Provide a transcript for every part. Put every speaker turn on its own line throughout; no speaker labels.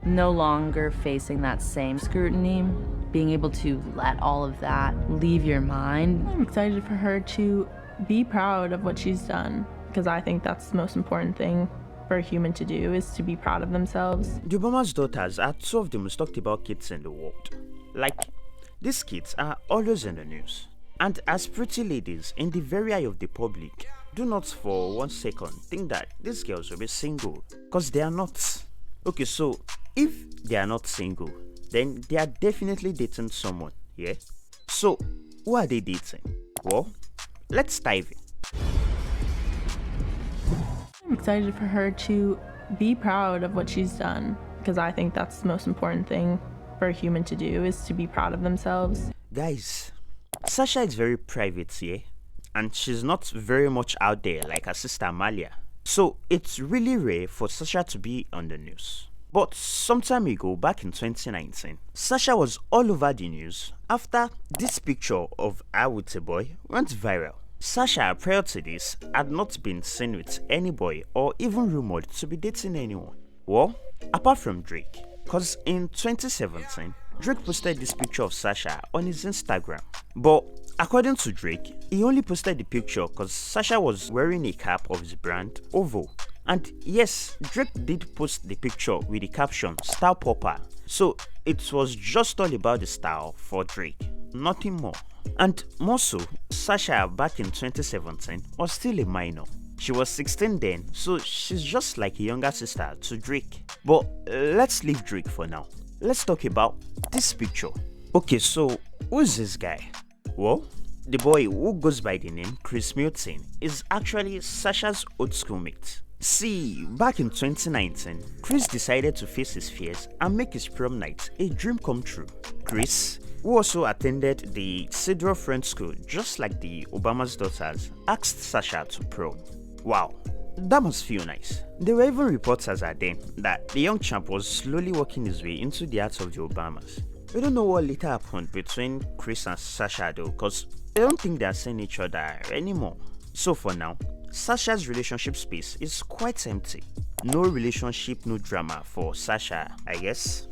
no longer facing that same scrutiny, being able to let all of that leave your mind.
I'm excited for her to be proud of what she's done, because I think that's the most important thing for a human to do, is to be proud of themselves.
The Obama's daughters are two of the most talked about kids in the world. Like, these kids are always in the news. And as pretty ladies in the very eye of the public, do not for 1 second think that these girls will be single, because they are not. Okay, so if they are not single, then they are definitely dating someone, yeah? So, who are they dating? Well, let's dive in.
I'm excited for her to be proud of what she's done, because I think that's the most important thing for a human to do, is to be proud of themselves.
Guys, Sasha is very private, yeah? And she's not very much out there like her sister Malia. So it's really rare for Sasha to be on the news. But some time ago, back in 2019, Sasha was all over the news after this picture of her with a boy went viral. Sasha, prior to this, had not been seen with any boy or even rumored to be dating anyone. Well, apart from Drake, because in 2017, Drake posted this picture of Sasha on his Instagram. But according to Drake, he only posted the picture because Sasha was wearing a cap of his brand, Ovo. And yes, Drake did post the picture with the caption, "Style Popper." So it was just all about the style for Drake, nothing more. And more so, Sasha back in 2017 was still a minor. She was 16 then, so she's just like a younger sister to Drake. But let's leave Drake for now. Let's talk about this picture. Okay, so who's this guy? Well, the boy who goes by the name Chris Milton is actually Sasha's old schoolmate. See, back in 2019, Chris decided to face his fears and make his prom night a dream come true. Chris, who also attended the Cedro Friends School just like the Obama's daughters, asked Sasha to prom. Wow, that must feel nice. There were even reports as at then that the young champ was slowly working his way into the hearts of the Obamas. We don't know what later happened between Chris and Sasha though, because I don't think they are seeing each other anymore. So for now, Sasha's relationship space is quite empty. No relationship, no drama for Sasha, I guess.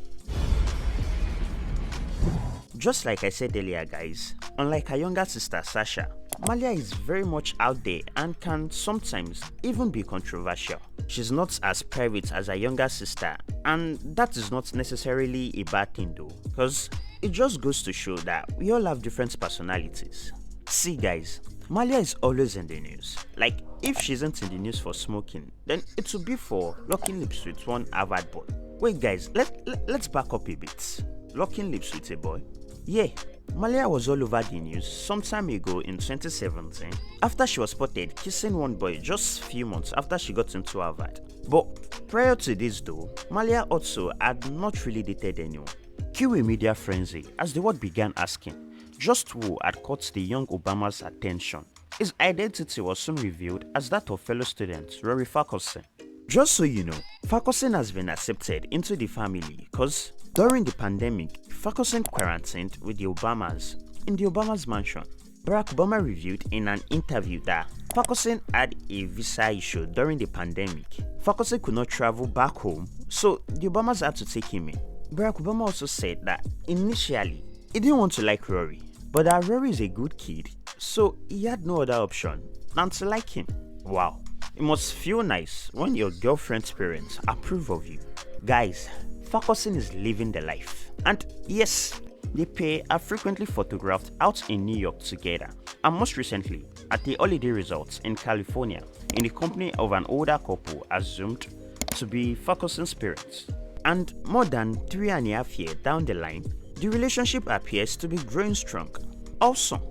Just like I said earlier guys, unlike her younger sister Sasha, Malia is very much out there and can sometimes even be controversial. She's not as private as her younger sister, and that is not necessarily a bad thing though, because it just goes to show that we all have different personalities. See guys, Malia is always in the news. Like, if she isn't in the news for smoking, then it would be for locking lips with one Harvard boy. Wait guys, let's back up a bit. Locking lips with a boy? Yeah, Malia was all over the news some time ago in 2017 after she was spotted kissing one boy just a few months after she got into Harvard. But prior to this though, Malia also had not really dated anyone. Cue a media frenzy as the world began asking just who had caught the young Obama's attention. His identity was soon revealed as that of fellow student Rory Farquharson. Just so you know, Farquharson has been accepted into the family because during the pandemic, Farquharson quarantined with the Obamas in the Obamas mansion. Barack Obama revealed in an interview that Farquharson had a visa issue during the pandemic. Farquharson could not travel back home, so the Obamas had to take him in. Barack Obama also said that initially, he didn't want to like Rory, but that Rory is a good kid, so he had no other option than to like him. Wow, it must feel nice when your girlfriend's parents approve of you. Guys, Farquharson is living the life. And yes, the pair are frequently photographed out in New York together, and most recently at the holiday resorts in California in the company of an older couple assumed to be Farquharson's parents. And more than 3.5 years down the line, the relationship appears to be growing strong. Awesome.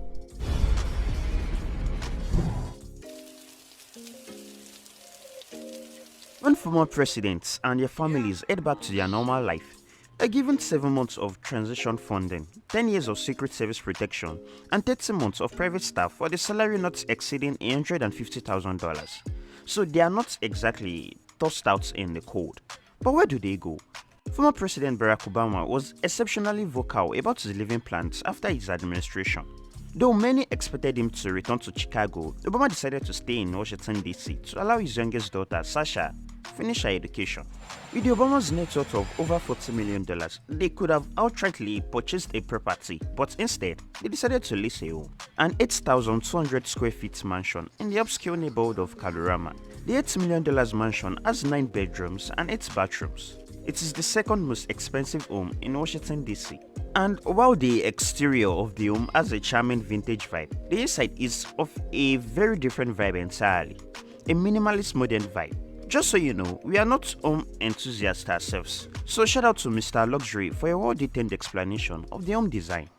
When former presidents and their families head back to their normal life, they're given 7 months of transition funding, 10 years of Secret Service protection, and 30 months of private staff for the salary not exceeding $150,000. So they are not exactly tossed out in the cold. But where do they go? Former President Barack Obama was exceptionally vocal about his living plans after his administration. Though many expected him to return to Chicago, Obama decided to stay in Washington DC to allow his youngest daughter, Sasha, finish her education. With the Obama's net worth of over $40 million, they could have outrightly purchased a property, but instead, they decided to lease a home. An 8,200 square feet mansion in the obscure neighborhood of Kalorama. The $8 million mansion has 9 bedrooms and 8 bathrooms. It is the second most expensive home in Washington, D.C. And while the exterior of the home has a charming vintage vibe, the inside is of a very different vibe entirely. A minimalist modern vibe. Just so you know, we are not home enthusiasts ourselves, so shout out to Mr. Luxury for a well-detailed explanation of the home design.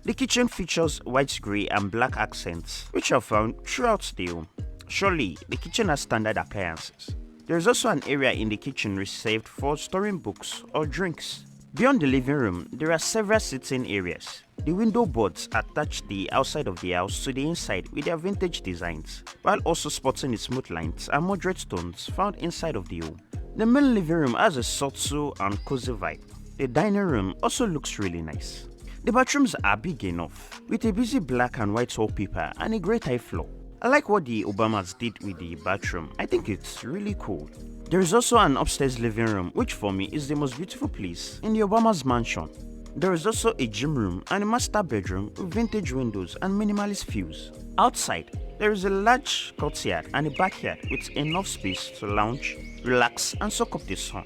The kitchen features white, grey and black accents, which are found throughout the home. Surely, the kitchen has standard appliances. There is also an area in the kitchen reserved for storing books or drinks. Beyond the living room, there are several sitting areas. The window boards attach the outside of the house to the inside with their vintage designs, while also sporting the smooth lines and moderate tones found inside of the home. The main living room has a subtle and cozy vibe. The dining room also looks really nice. The bathrooms are big enough, with a busy black and white wallpaper and a grey tile floor. I like what the Obamas did with the bathroom. I think it's really cool. There is also an upstairs living room, which for me is the most beautiful place in the Obamas mansion. There is also a gym room and a master bedroom with vintage windows and minimalist views. Outside, there is a large courtyard and a backyard with enough space to lounge, relax and soak up the sun.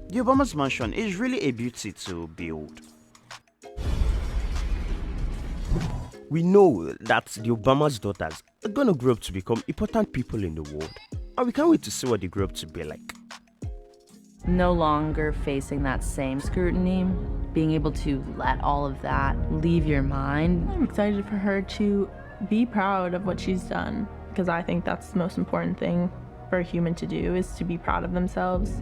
The Obamas mansion is really a beauty to behold.
We know that the Obama's daughters are gonna grow up to become important people in the world, and we can't wait to see what they grow up to be like.
No longer facing that same scrutiny, being able to let all of that leave your mind.
I'm excited for her to be proud of what she's done, because I think that's the most important thing for a human to do, is to be proud of themselves.